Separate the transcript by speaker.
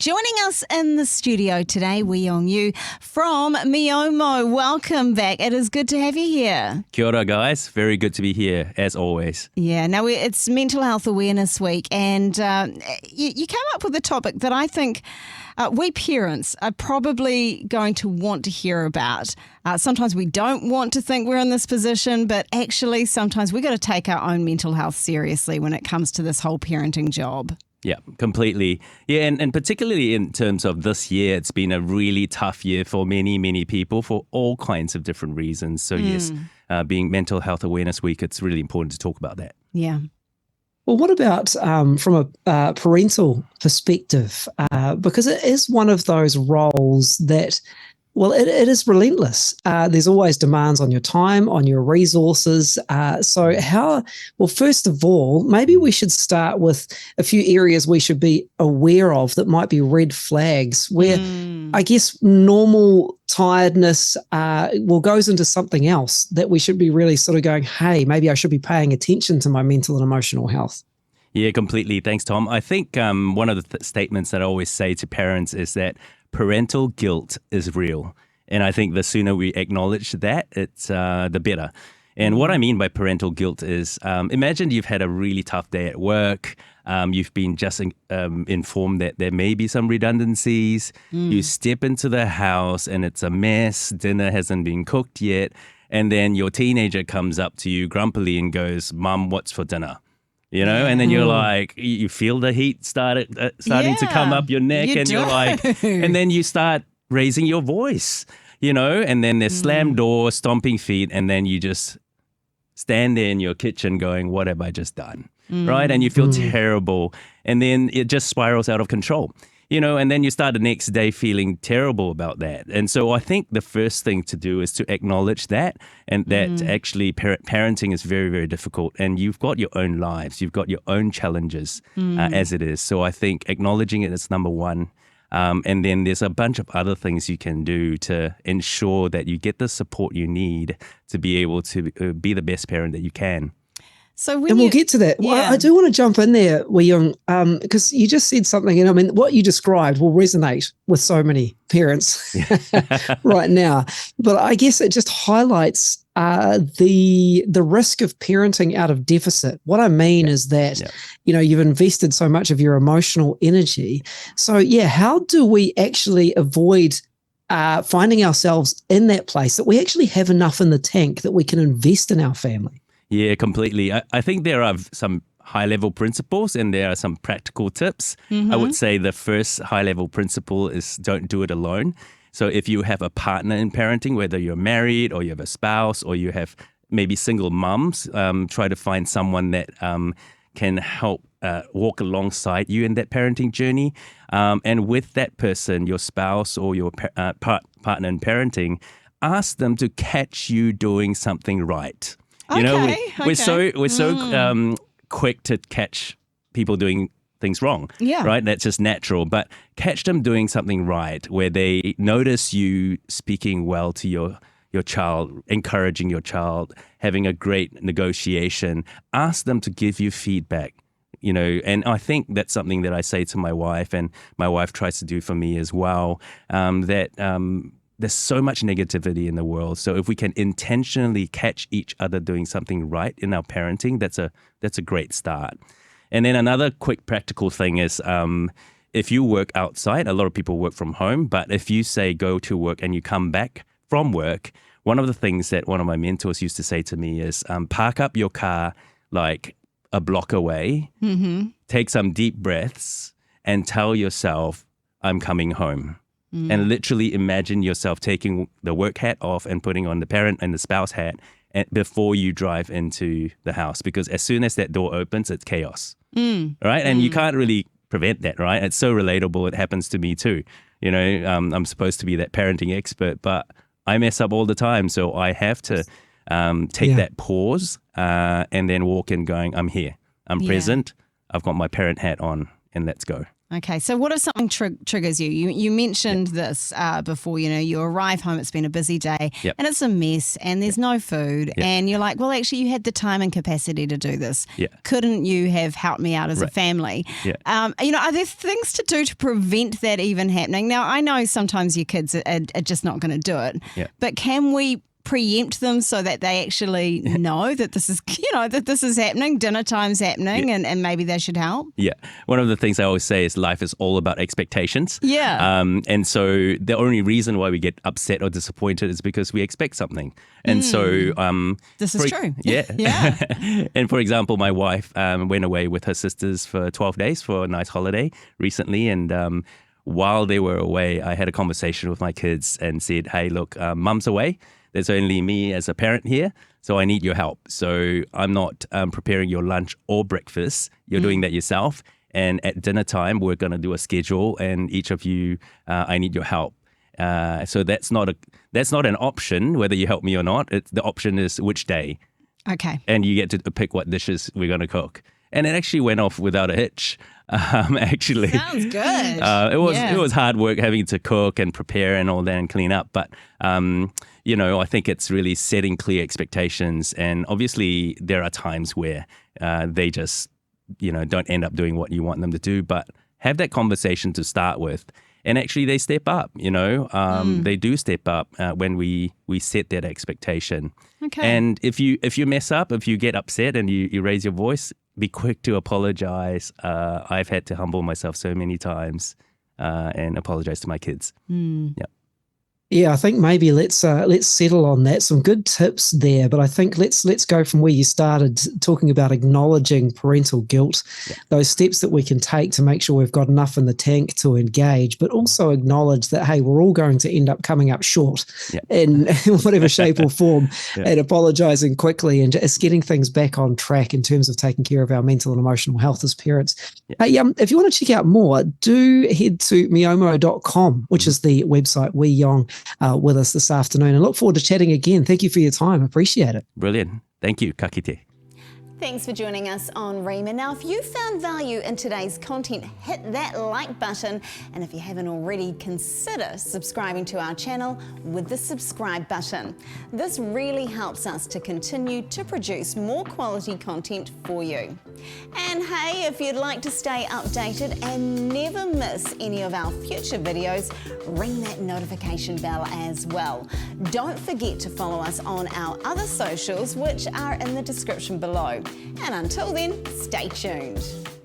Speaker 1: Joining us in the studio today, Wee-Yeong Eyou from MIOMO. Welcome back. It is good to have you here.
Speaker 2: Kia ora, guys. Very good to be here, as always.
Speaker 1: Yeah, now it's Mental Health Awareness Week, and you came up with a topic that I think we parents are probably going to want to hear about. Sometimes we don't want to think we're in this position, but actually sometimes we've got to take our own mental health seriously when it comes to this whole parenting job.
Speaker 2: Yeah, completely. Yeah, and particularly in terms of this year, it's been a really tough year for many, many people for all kinds of different reasons. So yes, being Mental Health Awareness Week, it's really important to talk about that.
Speaker 1: Yeah.
Speaker 3: Well, what about from a parental perspective? Because it is one of those roles that, well, it is relentless. There's always demands on your time, on your resources. Well, first of all, maybe we should start with a few areas we should be aware of that might be red flags where I guess normal tiredness goes into something else that we should be really sort of going, hey, maybe I should be paying attention to my mental and emotional health.
Speaker 2: Yeah, completely. Thanks, Tom. I think one of the statements that I always say to parents is that parental guilt is real. And I think the sooner we acknowledge that, it's the better. And what I mean by parental guilt is, imagine you've had a really tough day at work. You've been just informed that there may be some redundancies. You step into the house and it's a mess. Dinner hasn't been cooked yet. And then your teenager comes up to you grumpily and goes, "Mum, what's for dinner?" You know, and then you're like, you feel the heat starting to come up your neck, you're like, and then you start raising your voice, you know, and then there's slammed doors, stomping feet, and then you just stand there in your kitchen going, what have I just done, right? And you feel terrible, and then it just spirals out of control. You know, and then you start the next day feeling terrible about that. And so I think the first thing to do is to acknowledge that, and that actually parenting is very, very difficult. And you've got your own lives, you've got your own challenges as it is. So I think acknowledging it is number one. And then there's a bunch of other things you can do to ensure that you get the support you need to be able to be the best parent that you can.
Speaker 1: So
Speaker 3: we'll get to that.
Speaker 1: Yeah.
Speaker 3: Well, I do want to jump in there, Wee-Yeong, because you just said something, and I mean, what you described will resonate with so many parents right now. But I guess it just highlights the risk of parenting out of deficit. What I mean is that, you know, you've invested so much of your emotional energy. So, how do we actually avoid finding ourselves in that place that we actually have enough in the tank that we can invest in our family?
Speaker 2: Yeah, completely. I think there are some high-level principles and there are some practical tips. I would say the first high-level principle is don't do it alone. So if you have a partner in parenting, whether you're married or you have a spouse or you have maybe single mums, try to find someone that can help walk alongside you in that parenting journey. And with that person, your spouse or your partner in parenting, ask them to catch you doing something right. You know, we're so quick to catch people doing things wrong, right? That's just natural. But catch them doing something right, where they notice you speaking well to your child, encouraging your child, having a great negotiation. Ask them to give you feedback, you know. And I think that's something that I say to my wife, and my wife tries to do for me as well. There's so much negativity in the world. So if we can intentionally catch each other doing something right in our parenting, that's a great start. And then another quick practical thing is if you work outside, a lot of people work from home, but if you say go to work and you come back from work, one of the things that one of my mentors used to say to me is park up your car like a block away, take some deep breaths and tell yourself, I'm coming home. And literally imagine yourself taking the work hat off and putting on the parent and the spouse hat before you drive into the house. Because as soon as that door opens, it's chaos, right? And you can't really prevent that, right? It's so relatable. It happens to me too. You know, I'm supposed to be that parenting expert, but I mess up all the time. So I have to take that pause and then walk in going, I'm here, I'm present, I've got my parent hat on, and let's go.
Speaker 1: Okay, so what if something triggers you? You mentioned this before, you arrive home, it's been a busy day, and it's a mess, and there's no food, and you're like, well, actually, you had the time and capacity to do this. Couldn't you have helped me out as a family? Are there things to do to prevent that even happening? Now, I know sometimes your kids are just not going to do it, but can we preempt them so that they actually know that this is, that this is happening, dinner time's happening, and maybe they should help?
Speaker 2: Yeah. One of the things I always say is life is all about expectations.
Speaker 1: Yeah.
Speaker 2: And so the only reason why we get upset or disappointed is because we expect something. And so...
Speaker 1: this is true.
Speaker 2: Yeah.
Speaker 1: Yeah.
Speaker 2: And for example, my wife went away with her sisters for 12 days for a nice holiday recently. And while they were away, I had a conversation with my kids and said, hey, look, mum's away. There's only me as a parent here, so I need your help. So I'm not preparing your lunch or breakfast. You're doing that yourself. And at dinner time, we're going to do a schedule, and each of you, I need your help. So that's not an option, whether you help me or not. The option is which day.
Speaker 1: Okay.
Speaker 2: And you get to pick what dishes we're going to cook. And it actually went off without a hitch. Actually,
Speaker 1: sounds good.
Speaker 2: It was hard work having to cook and prepare and all that and clean up. But I think it's really setting clear expectations. And obviously, there are times where they just don't end up doing what you want them to do. But have that conversation to start with. And actually, they step up. They do step up when we set that expectation.
Speaker 1: Okay.
Speaker 2: And if you mess up, if you get upset and you raise your voice, be quick to apologize. I've had to humble myself so many times and apologize to my kids. Yeah.
Speaker 3: Yeah, I think maybe let's settle on that. Some good tips there, but I think let's go from where you started, talking about acknowledging parental guilt, those steps that we can take to make sure we've got enough in the tank to engage, but also acknowledge that, hey, we're all going to end up coming up short in whatever shape or form, and apologizing quickly and just getting things back on track in terms of taking care of our mental and emotional health as parents. Hey, if you want to check out more, do head to MIOMO.com, which is the website Wee-Yeong with us this afternoon, and look forward to chatting again. Thank you for your time. Appreciate it.
Speaker 2: Brilliant. Thank you. Ka kite.
Speaker 4: Thanks for joining us on Rhema. Now, if you found value in today's content, hit that like button. And if you haven't already, consider subscribing to our channel with the subscribe button. This really helps us to continue to produce more quality content for you. And hey, if you'd like to stay updated and never miss any of our future videos, ring that notification bell as well. Don't forget to follow us on our other socials, which are in the description below. And until then, stay tuned.